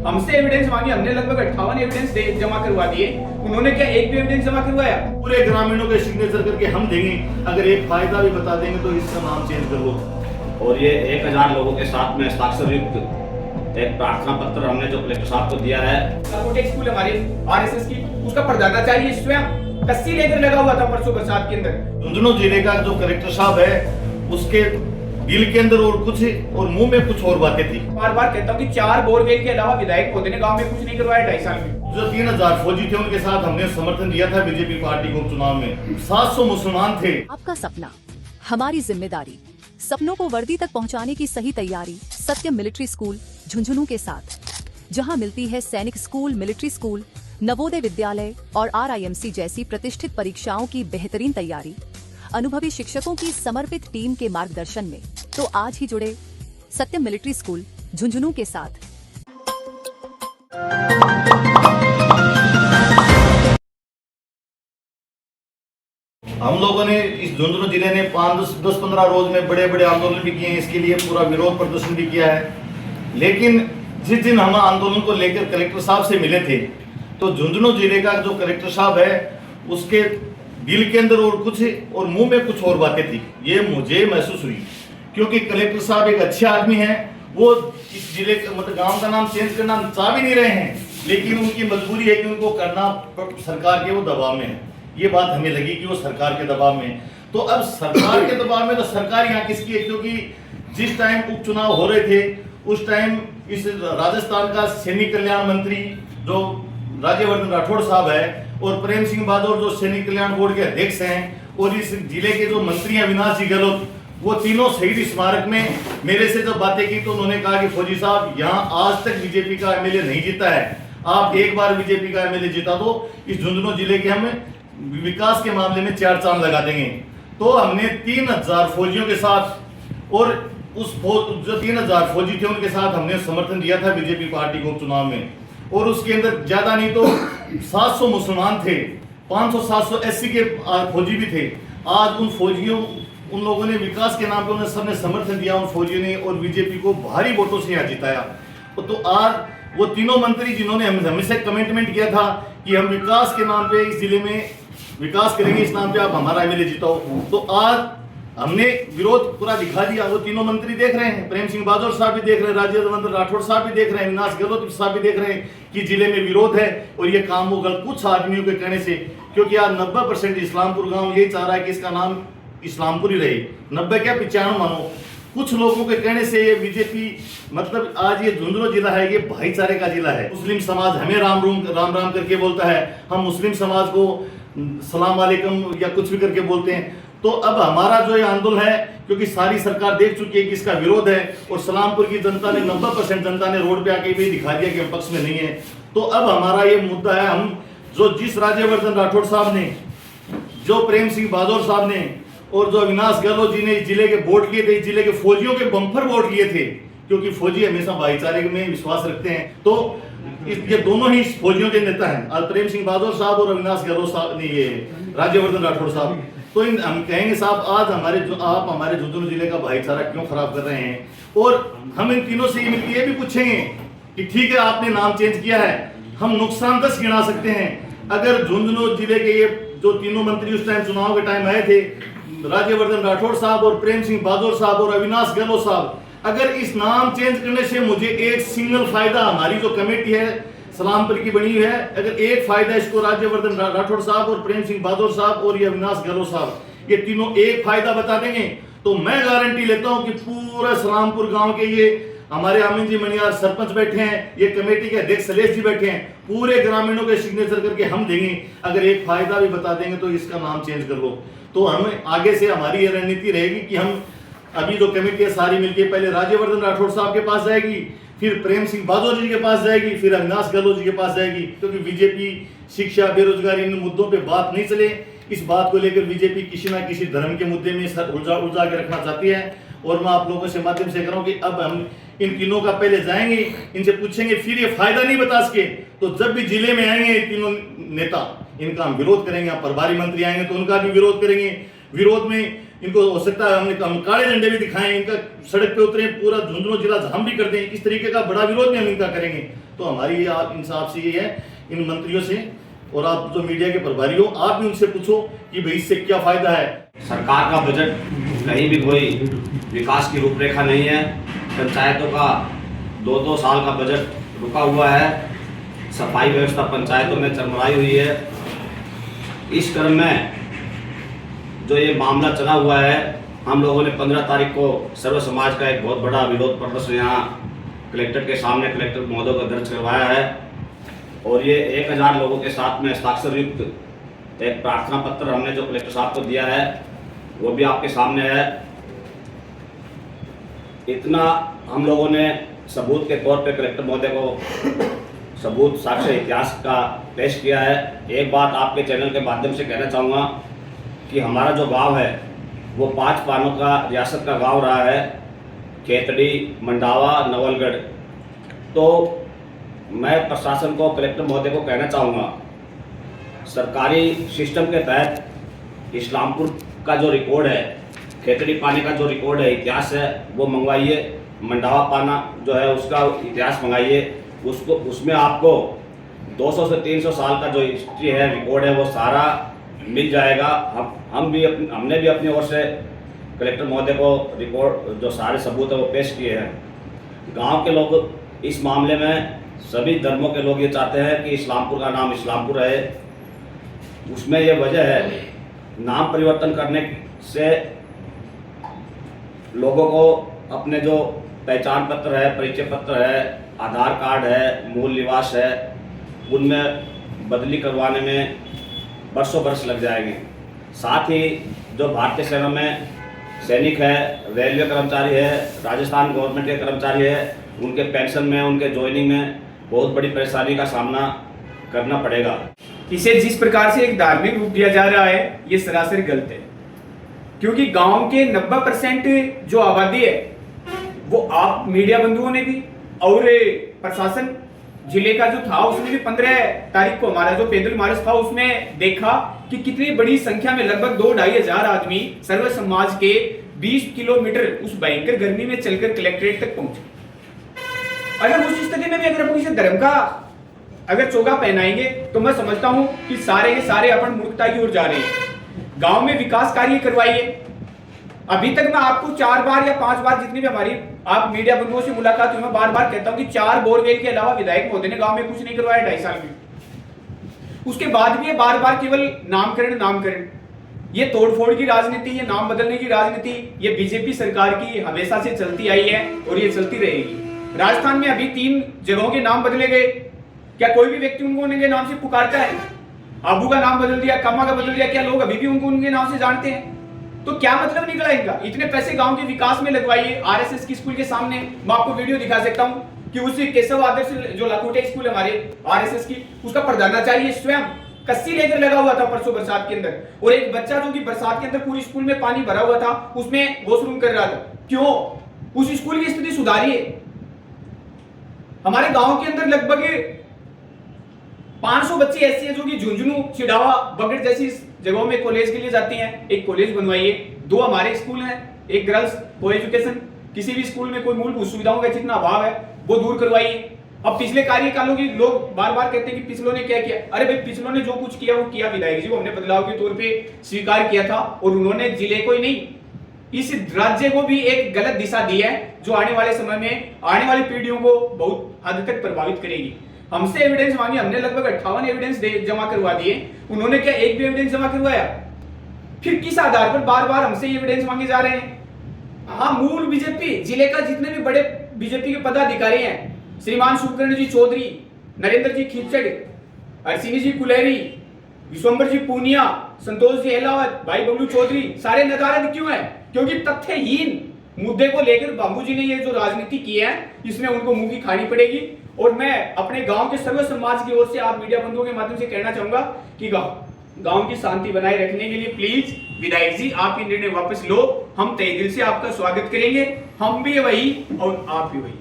हमसे एविडेंस मांगी, हमने लगभग 58 एविडेंस जमा करवा दिए। उन्होंने क्या एक भी एविडेंस जमा करवाया? पूरे ग्रामीणों के सिग्नेचर करके हम देंगे, अगर एक फायदा भी बता देंगे तो इसका नाम चेंज कर लो। और ये 1000 लोगों के साथ में हस्ताक्षर युक्त एक प्रार्थना पत्र हमने जो कलेक्टर साहब को दिया है। एक स्कूल हमारे आरएसएस की, उसका प्रधानाचार्य स्वयं कस्सी लेकर लगा हुआ था परसों बरसात के अंदर। झुंझुनू जिले का जो कलेक्टर साहब है उसके दिल के अंदर और कुछ और मुंह में कुछ और बातें थी। बार बार कहता हूँ कि 4 बोरवेल के अलावा विधायक पौधे ने गांव में कुछ नहीं करवाया 2.5 साल में। जो 3000 फौजी थे उनके साथ हमने समर्थन दिया था बीजेपी पार्टी को चुनाव में। 700 मुसलमान थे। आपका सपना हमारी जिम्मेदारी, सपनों को वर्दी तक पहुंचाने की सही तैयारी सत्यम मिलिट्री स्कूल झुंझुनू के साथ, जहां मिलती है सैनिक school, military school, Navodaya Vidyalaya और RIMC जैसी प्रतिष्ठित परीक्षाओं की बेहतरीन तैयारी अनुभवी शिक्षकों की समर्पित टीम के मार्गदर्शन में। तो आज ही जुड़े सत्यम मिलिट्री स्कूल झुंझुनू के साथ। हम लोगों ने इस झुंझुनू जिले ने 10-15 रोज में बड़े बड़े आंदोलन भी किए हैं, इसके लिए पूरा विरोध प्रदर्शन भी किया है। लेकिन जिस दिन हम आंदोलन को लेकर कलेक्टर साहब से मिले थे तो झुंझुनू जिले का जो कलेक्टर साहब है उसके दिल के अंदर और कुछ और मुंह में कुछ और बातें थी। ये मुझे महसूस हुई क्योंकि कलेक्टर साहब एक अच्छे आदमी हैं। वो इस जिले का मतलब गांव का नाम चेंज करना चाह भी नहीं रहे हैं, लेकिन उनकी मजबूरी है कि उनको करना सरकार के वो दबाव में है। ये बात हमें लगी कि वो सरकार के दबाव में। तो अब सरकार के दबाव में तो सरकार यहाँ किसकी है? क्योंकि जिस टाइम उपचुनाव हो रहे थे उस टाइम इस राजस्थान का सैनिक कल्याण मंत्री जो राज्यवर्धन राठौड़ साहब है और प्रेम सिंह बादौर जो सैनिक कल्याण बोर्ड के अध्यक्ष हैं और इस जिले के जो मंत्री हैं अविनाश जी गहलोत, वो तीनों शहीद स्मारक में मेरे से जब बातें की तो उन्होंने कहा कि फौजी साहब यहाँ आज तक बीजेपी का एमएलए नहीं जीता है, आप एक बार बीजेपी का एमएलए जिता दो, इस झुंझुनू जिले के हम विकास के मामले में 4 चांद लगा देंगे। तो हमने 3000 फौजियों के साथ और उस जो 3000 फौजी थे उनके साथ हमने समर्थन दिया था बीजेपी पार्टी को चुनाव में। और उसके अंदर ज्यादा नहीं तो 700 मुसलमान थे, 500-700 SC के फौजी भी थे। आज उन फौजियों उन लोगों ने विकास के नाम पे उन्हें सबने समर्थन दिया उन फौजियों ने और बीजेपी को भारी वोटों से यहाँ जिताया। तो आज वो तीनों मंत्री जिन्होंने हमेशा कमिटमेंट किया था कि हम विकास के नाम पे इस जिले में विकास करेंगे, इस नाम पे आप हमारा एमएलए जिताओ, तो आज हमने विरोध पूरा दिखा दिया। वो तीनों मंत्री देख रहे हैं, प्रेम सिंह बादौर साहब भी देख रहे हैं, राज्यवर्धन राठौड़ साहब भी देख रहे हैं, अविनाश गहलोत साहब भी देख रहे हैं कि जिले में विरोध है और ये काम होगा कुछ आदमियों के कहने से। क्योंकि आज 90% इस्लामपुर गांव यही चाह रहा है कि इसका नाम इस्लामपुर ही रहे, 90 क्या 95 मानो। कुछ लोगों के कहने से ये बीजेपी मतलब आज ये झुंझुनू जिला है ये भाईचारे का जिला है। मुस्लिम समाज हमें राम राम करके बोलता है, हम मुस्लिम समाज को सलाम वालेकुम या कुछ भी करके बोलते हैं। तो अब हमारा जो ये आंदोलन है, क्योंकि सारी सरकार देख चुकी है कि इसका विरोध है और सलामपुर की जनता ने 90% जनता ने रोड पे आके भी दिखा दिया कि हम पक्ष में नहीं है। तो अब हमारा ये मुद्दा है, हम जो जिस राज्यवर्धन राठौड़ साहब ने, जो प्रेम सिंह बादौर साहब ने और जो अविनाश गहलोत जी ने इस जिले के वोट लिए थे, इस जिले के फौजियों के बम्पर वोट लिए थे, क्योंकि फौजी हमेशा भाईचारे में विश्वास रखते हैं। तो ये दोनों ही फौजियों के नेता हैं, आज प्रेम सिंह बादौर साहब और अविनाश गहलोत साहब ने, ये राज्यवर्धन राठौड़ साहब। तो हम कहेंगे साहब आज आप हमारे झुंझुनू जिले का भाईचारा क्यों खराब कर रहे हैं? और हम इन तीनों से ये भी पूछेंगे कि ठीक है आपने नाम चेंज किया है, हम नुकसान 10 गिना सकते हैं। अगर झुंझुनू जिले के ये जो तीनों मंत्री उस टाइम चुनाव के टाइम आए थे, राज्यवर्धन राठौड़ साहब और प्रेम सिंह बादौर साहब और अविनाश गहलोत साहब, अगर इस नाम चेंज करने से मुझे एक सिंगल फायदा, हमारी जो कमेटी है सलामपुर की बनी हुई है, अगर एक फायदा इसको राज्यवर्धन राठौड़ साहब और प्रेम सिंह बादौर साहब और ये अविनाश गहलोत साहब ये तीनों एक फायदा बता देंगे, तो मैं गारंटी लेता हूं कि पूरा सलामपुर गांव के ये हमारे अमीन जी मनियार सरपंच बैठे हैं, ये कमेटी के अध्यक्ष सलेश जी बैठे हैं, पूरे ग्रामीणों के सिग्नेचर करके हम देंगे। अगर एक फायदा भी बता देंगे तो इसका नाम चेंज कर लो। तो हम आगे से हमारी ये रणनीति रहेगी कि हम अभी जो कमेटी है सारी मिलकर पहले राज्यवर्धन राठौड़ साहब के पास जाएगी, फिर प्रेम सिंह बादौर जी के पास जाएगी, फिर अविनाश गहलोत जी के पास जाएगी। क्योंकि बीजेपी शिक्षा, बेरोजगारी इन मुद्दों पे बात नहीं चले, इस बात को लेकर बीजेपी किसी ना किसी धर्म के मुद्दे में उलझा के रखना चाहती है। और मैं आप लोगों से माध्यम से कह रहा हूं कि अब हम इन तीनों का पहले जाएंगे, इनसे पूछेंगे, फिर ये फायदा नहीं बता सके तो जब भी जिले में आएंगे तीनों नेता इनका हम विरोध करेंगे। प्रभारी मंत्री आएंगे तो उनका भी विरोध करेंगे। विरोध में इनको हो सकता है हम काले झंडे भी दिखाएं, इनका सड़क पे उतरे, पूरा झुंझुनू जिला जाम भी कर दें, इस तरीके का बड़ा विरोध भी हम इनका करेंगे। तो हमारी आप इनसे आपसे ये है, इन मंत्रियों से और आप जो मीडिया के प्रभारी हो, आप भी उनसे पूछो कि भाई इससे क्या फायदा है। सरकार का बजट कहीं भी कोई विकास की रूपरेखा नहीं है। पंचायतों का 2-2 साल का बजट रुका हुआ है। सफाई व्यवस्था पंचायतों में चरमराई हुई है। इस क्रम में जो ये मामला चला हुआ है, हम लोगों ने 15 तारीख को सर्व समाज का एक बहुत बड़ा विरोध प्रदर्शन यहाँ कलेक्टर के सामने कलेक्टर महोदय को दर्ज करवाया है और ये 1000 लोगों के साथ में हस्ताक्षर युक्त एक प्रार्थना पत्र हमने जो कलेक्टर साहब को दिया है वो भी आपके सामने है। इतना हम लोगों ने सबूत के तौर पे कलेक्टर महोदय को सबूत साक्ष्य इतिहास का पेश किया है। एक बात आपके चैनल के माध्यम से कहना चाहूँगा कि हमारा जो गांव है वो 5 पानों का रियासत का गांव रहा है, खेतड़ी, मंडावा, नवलगढ़। तो मैं प्रशासन को, कलेक्टर महोदय को कहना चाहूँगा, सरकारी सिस्टम के तहत इस्लामपुर का जो रिकॉर्ड है, खेतड़ी पानी का जो रिकॉर्ड है, इतिहास है, वो मंगवाइए। मंडावा पाना जो है उसका इतिहास मंगाइए। उसमें आपको 200 से 300 साल का जो हिस्ट्री है, रिकॉर्ड है, वो सारा मिल जाएगा। हमने भी अपनी ओर से कलेक्टर महोदय को रिकॉर्ड जो सारे सबूत है वो पेश किए हैं। गांव के लोग इस मामले में, सभी धर्मों के लोग ये चाहते हैं कि इस्लामपुर का नाम इस्लामपुर रहे। उसमें ये वजह है, नाम परिवर्तन करने से लोगों को अपने जो पहचान पत्र है, परिचय पत्र है, आधार कार्ड है, मूल निवास है, उनमें बदली करवाने में बरसों बरस लग जाएंगे। साथ ही जो भारतीय सेना में सैनिक है, रेलवे कर्मचारी है, राजस्थान गवर्नमेंट के कर्मचारी है, उनके पेंशन में, उनके ज्वाइनिंग में बहुत बड़ी परेशानी का सामना करना पड़ेगा। इसे जिस प्रकार से एक धार्मिक रूप दिया जा रहा है, ये सरासर गलत है। क्योंकि गांव के 90% जो आबादी है वो आप मीडिया बंधुओं ने भी और प्रशासन जिले का जो था उसने भी 15 तारीख को हमारा जो पैदल मार्च था उसमें देखा कि कितनी बड़ी संख्या में लगभग 2-2.5 हजार आदमी सर्व समाज के 20 किलोमीटर उस भयंकर गर्मी में चलकर कलेक्ट्रेट तक पहुंचे। अगर उस स्थिति में भी अगर अपन किसी धर्म का अगर चोगा पहनाएंगे तो मैं समझता हूं कि सारे के सारे अपन मूर्खता की ओर जा रहे हैं। गांव में विकास कार्य करवाइए। अभी तक मैं आपको 4 बार या 5 बार जितनी भी हमारी आप मीडिया बंधुओं से मुलाकात हुई, मैं बार-बार कहता हूं कि 4 बोरवेल के अलावा विधायक महोदय ने गांव में कुछ नहीं करवाया 2.5 साल में। उसके बाद भी ये बार-बार केवल नामकरण, ये तोड़फोड़ की राजनीति, ये नाम बदलने की राजनीति, ये बीजेपी सरकार की हमेशा से चलती आई है और ये चलती रहेगी। राजस्थान में अभी 3 जगहों के नाम बदले गए। क्या कोई भी व्यक्ति उनको उनके नाम से पुकारता है? आबू का नाम बदल दिया, कामा का बदल दिया, क्या लोग अभी भी उनको उनके नाम से जानते हैं? तो क्या मतलब निकला इनका? इतने पैसे गांव के विकास में लगवाइए। आरएसएस की स्कूल के सामने मैं आपको वीडियो दिखा सकता हूं कि उस केशव आदर्श जो लाखोटे स्कूल है हमारे आरएसएस की, उसका प्रधानाचार्य स्वयं कस्सी लेकर लगा हुआ था परसों बरसात के अंदर, और एक बच्चा जो कि बरसात के अंदर पूरी स्कूल में पानी भरा हुआ था उसमें वॉशरूम कर रहा था। क्यों? उस स्कूल की स्थिति सुधारिए। हमारे गांव के अंदर लगभग 500 बच्चे ऐसे हैं जो कि झुंझुनू, चिड़ावा, बगड़ जैसी जगहों में कॉलेज के लिए जाती हैं। एक कॉलेज बनवाइए। 2 हमारे स्कूल हैं, एक गर्ल्स को एजुकेशन। किसी भी स्कूल में कोई मूलभूत सुविधाओं का जितना अभाव है वो दूर करवाइए। अब पिछले कार्यकालों की लोग बार-बार कहते हैं कि पिछलों ने क्या किया। अरे भाई, पिछलों ने जो कुछ किया वो किया। विधायक जी को हमने बदलाव के तौर पे स्वीकार किया था और उन्होंने जिले को ही नहीं, इस राज्य को भी एक गलत दिशा दी है जो आने वाले समय में आने वाली पीढ़ियों को बहुत हद तक प्रभावित करेगी। हमसे एविडेंस मांगी, हमने लगभग 58 एविडेंस जमा करवा दिए। उन्होंने क्या एक भी एविडेंस जमा करवाया? फिर किस आधार पर बार-बार हमसे एविडेंस मांगे जा रहे हैं? हाँ, मूल बीजेपी जिले का जितने भी बड़े बीजेपी के पदाधिकारी हैं, श्रीमान सुखकर्ण जी चौधरी, नरेंद्र जी खीचड़, अरसिनी जी कुलेरी, विश्वंबर जी पूनिया, संतोष जी अहलावत, भाई बबलू चौधरी, सारे नदारद क्यों हैं? क्योंकि तथ्यहीन मुद्दे को लेकर बाबू जी ने ये जो राजनीति की है इसमें उनको मुंह की खानी पड़ेगी। और मैं अपने गांव के सर्व समाज की ओर से आप मीडिया बंधुओं के माध्यम से कहना चाहूंगा कि गांव की शांति बनाए रखने के लिए प्लीज विधायक जी आप ये निर्णय वापस लो। हम तहे दिल से आपका स्वागत करेंगे। हम भी वही और आप भी वही।